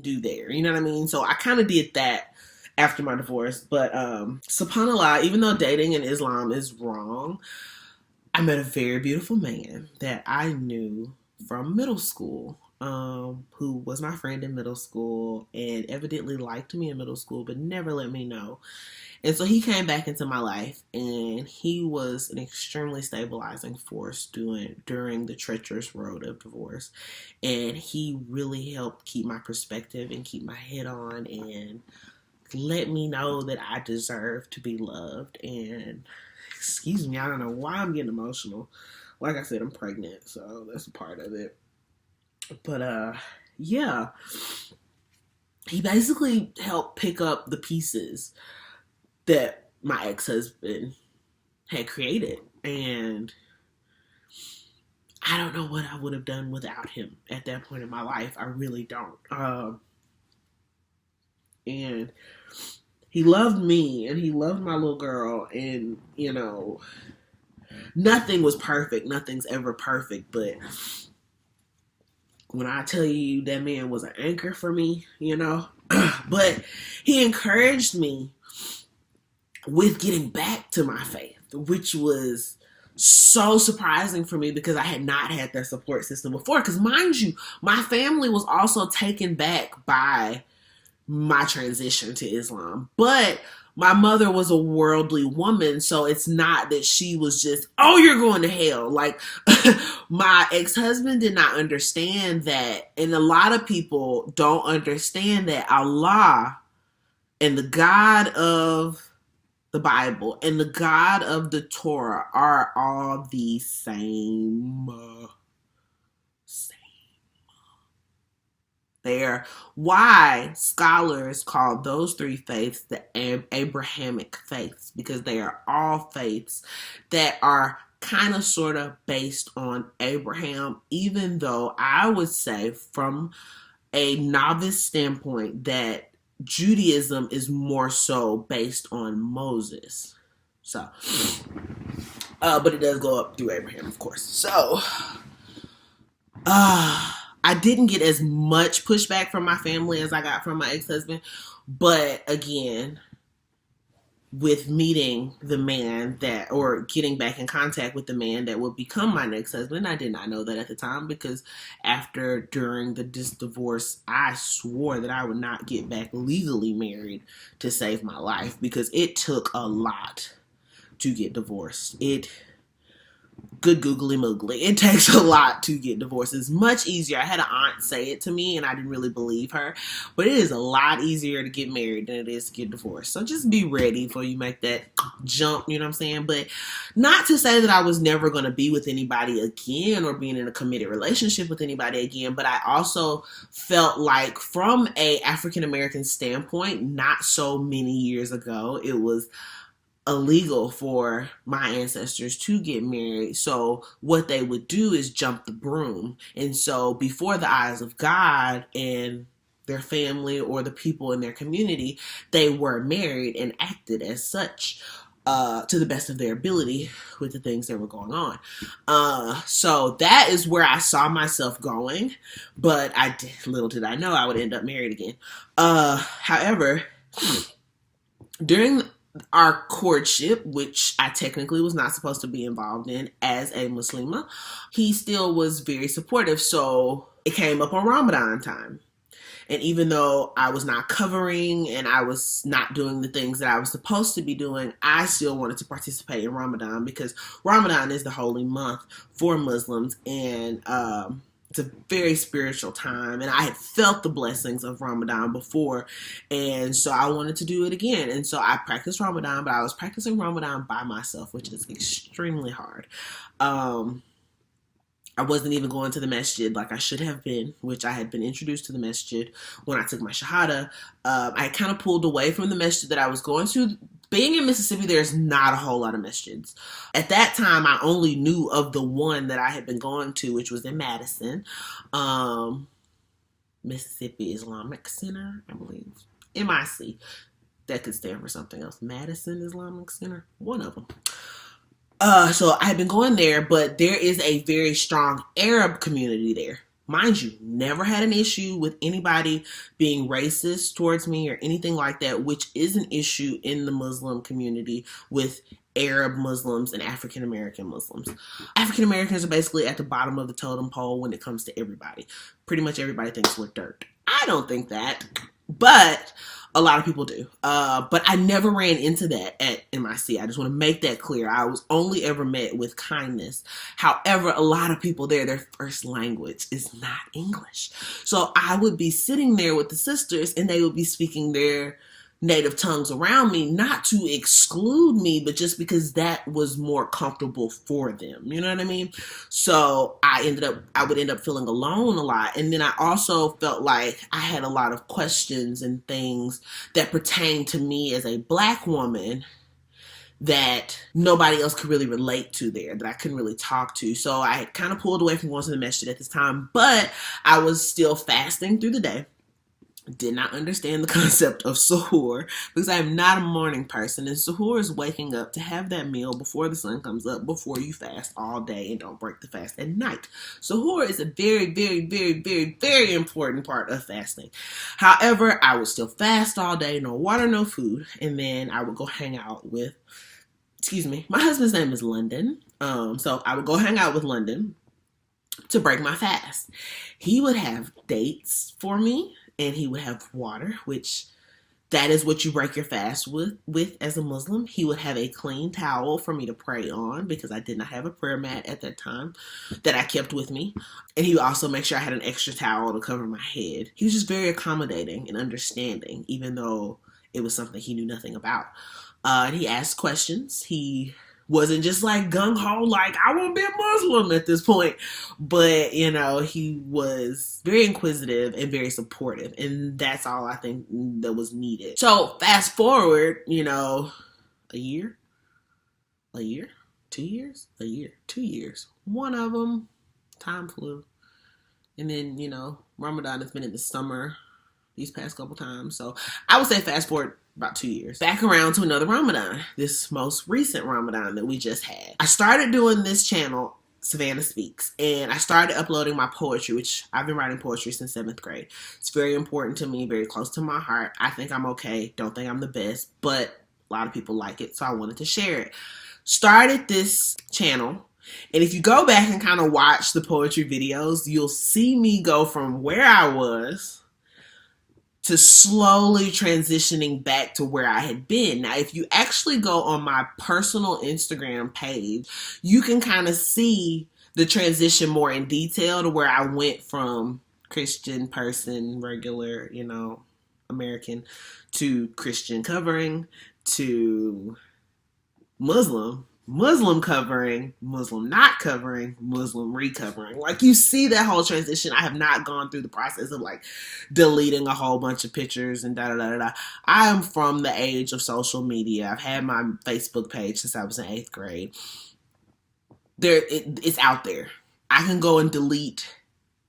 do there. You know what I mean? So I kind of did that after my divorce. But subhanAllah, even though dating in Islam is wrong, I met a very beautiful man that I knew from middle school, who was my friend in middle school and evidently liked me in middle school, but never let me know. And so he came back into my life, and he was an extremely stabilizing force during the treacherous road of divorce. And he really helped keep my perspective and keep my head on and let me know that I deserve to be loved. And excuse me, I don't know why I'm getting emotional. Like I said, I'm pregnant, so that's a part of it. But yeah, he basically helped pick up the pieces that my ex-husband had created. And I don't know what I would have done without him at that point in my life. I really don't. And he loved me and he loved my little girl. And, you know, nothing was perfect. Nothing's ever perfect. But when I tell you that man was an anchor for me, you know, but he encouraged me with getting back to my faith, which was so surprising for me because I had not had that support system before. Because mind you, my family was also taken back by my transition to Islam. But my mother was a worldly woman, so it's not that she was just, oh, you're going to hell. Like, my ex-husband did not understand that. And a lot of people don't understand that Allah and the God of the Bible and the God of the Torah are all the same. There, why scholars call those three faiths the Abrahamic faiths, because they are all faiths that are kind of sort of based on Abraham, even though I would say from a novice standpoint that Judaism is more so based on Moses. So, but it does go up through Abraham, of course. So, I didn't get as much pushback from my family as I got from my ex-husband. But again, with meeting the man that, or getting back in contact with the man that would become my next husband, I did not know that at the time, because during the divorce, I swore that I would not get back legally married to save my life, because it took a lot to get divorced. Good googly moogly. It takes a lot to get divorced. It's much easier. I had an aunt say it to me and I didn't really believe her, but it is a lot easier to get married than it is to get divorced. So just be ready before you make that jump, you know what I'm saying? But not to say that I was never going to be with anybody again or being in a committed relationship with anybody again, but I also felt like from a African American standpoint, not so many years ago, it was illegal for my ancestors to get married. So what they would do is jump the broom. And so before the eyes of God and their family or the people in their community, they were married and acted as such to the best of their ability with the things that were going on. So that is where I saw myself going, but little did I know I would end up married again. However, during our courtship, which I technically was not supposed to be involved in as a Muslima, he still was very supportive. So it came up on Ramadan time. And even though I was not covering and I was not doing the things that I was supposed to be doing, I still wanted to participate in Ramadan, because Ramadan is the holy month for Muslims. And it's a very spiritual time, and I had felt the blessings of Ramadan before, and so I wanted to do it again. And so I practiced Ramadan, but I was practicing Ramadan by myself, which is extremely hard. I wasn't even going to the masjid like I should have been, which I had been introduced to the masjid when I took my shahada. I kind of pulled away from the masjid that I was going to. Being in Mississippi, there's not a whole lot of masjids. At that time, I only knew of the one that I had been going to, which was in Madison, Mississippi Islamic Center, I believe. MIC. That could stand for something else. Madison Islamic Center. One of them. So I had been going there, but there is a very strong Arab community there. Mind you, never had an issue with anybody being racist towards me or anything like that, which is an issue in the Muslim community with Arab Muslims and African American Muslims. African Americans are basically at the bottom of the totem pole when it comes to everybody. Pretty much everybody thinks we're dirt. I don't think that, but a lot of people do. But I never ran into that at MIC. I just want to make that clear. I was only ever met with kindness. However, a lot of people there, their first language is not English. So I would be sitting there with the sisters and they would be speaking their native tongues around me, not to exclude me, but just because that was more comfortable for them. You know what I mean? So I would end up feeling alone a lot. And then I also felt like I had a lot of questions and things that pertain to me as a Black woman that nobody else could really relate to there, that I couldn't really talk to. So I kind of pulled away from going to the masjid at this time, but I was still fasting through the day. Did not understand the concept of suhoor because I am not a morning person, and suhoor is waking up to have that meal before the sun comes up, before you fast all day and don't break the fast at night. Suhoor is a very, very, very, very, very important part of fasting. However, I would still fast all day, no water, no food, and then I would go hang out with, my husband's name is London, so I would go hang out with London to break my fast. He would have dates for me, and he would have water, which that is what you break your fast with as a Muslim. He would have a clean towel for me to pray on because I did not have a prayer mat at that time that I kept with me. And he would also make sure I had an extra towel to cover my head. He was just very accommodating and understanding, even though it was something he knew nothing about. And he asked questions. He wasn't just like gung-ho, like, I want to be a Muslim at this point. But, he was very inquisitive and very supportive. And that's all I think that was needed. So fast forward, a year, 2 years, a year, 2 years. One of them, time flew. And then, Ramadan has been in the summer these past couple times. So I would say fast forward about 2 years. Back around to another Ramadan, this most recent Ramadan that we just had. I started doing this channel, Savannah Speaks, and I started uploading my poetry, which I've been writing poetry since 7th grade. It's very important to me, very close to my heart. I think I'm okay. Don't think I'm the best, but a lot of people like it, so I wanted to share it. Started this channel, and if you go back and kind of watch the poetry videos, you'll see me go from where I was to slowly transitioning back to where I had been. Now, if you actually go on my personal Instagram page, you can kind of see the transition more in detail to where I went from Christian person, regular, American, to Christian covering, to Muslim covering, Muslim not covering, Muslim recovering. Like, you see that whole transition. I have not gone through the process of like deleting a whole bunch of pictures and da-da-da-da-da. I am from the age of social media. I've had my Facebook page since I was in 8th grade. It's out there. I can go and delete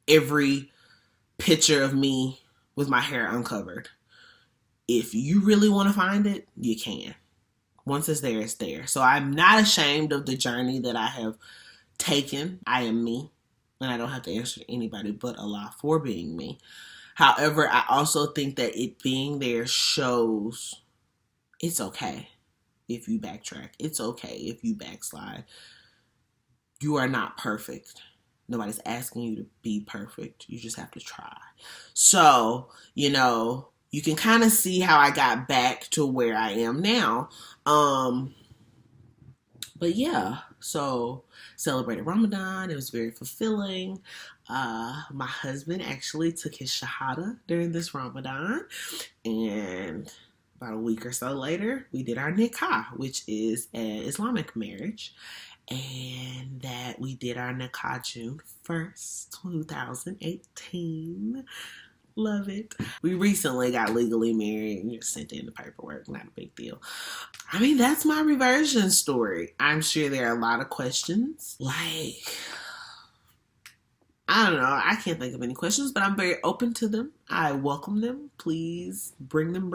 every picture of me with my hair uncovered. If you really want to find it, you can. Once it's there, it's there. So I'm not ashamed of the journey that I have taken. I am me, and I don't have to answer to anybody but Allah for being me. However, I also think that it being there shows it's okay if you backtrack. It's okay if you backslide. You are not perfect. Nobody's asking you to be perfect. You just have to try. So, you can kind of see how I got back to where I am now. But yeah, so celebrated Ramadan. It was very fulfilling. My husband actually took his shahada during this Ramadan, and about a week or so later, we did our nikah, which is an Islamic marriage, and that we did our nikah June 1st, 2018. Love it. We recently got legally married and just sent in the paperwork. Not a big deal. I mean, that's my reversion story. I'm sure there are a lot of questions. Like, I don't know. I can't think of any questions, but I'm very open to them. I welcome them. Please bring them.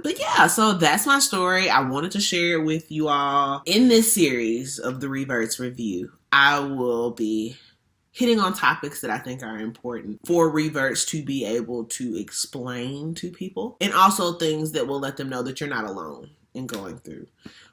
But yeah, so that's my story. I wanted to share it with you all. In this series of the Reverts Review, I will be hitting on topics that I think are important for reverts to be able to explain to people, and also things that will let them know that you're not alone in going through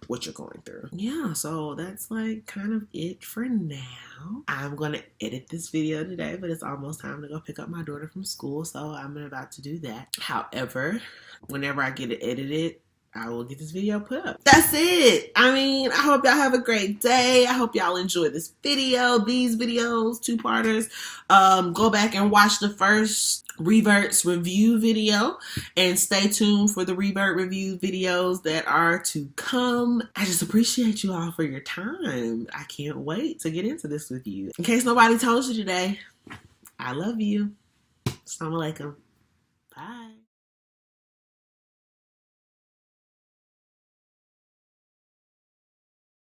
what you're going through. Yeah, so that's like kind of it for now. I'm gonna edit this video today, but it's almost time to go pick up my daughter from school, so I'm about to do that. However, whenever I get it edited, I will get this video put up. That's it. I mean, I hope y'all have a great day. I hope y'all enjoy this video, these videos, two-parters. Go back and watch the first reverts review video and stay tuned for the revert review videos that are to come. I just appreciate you all for your time. I can't wait to get into this with you. In case nobody told you today, I love you. Assalamu alaikum. Bye.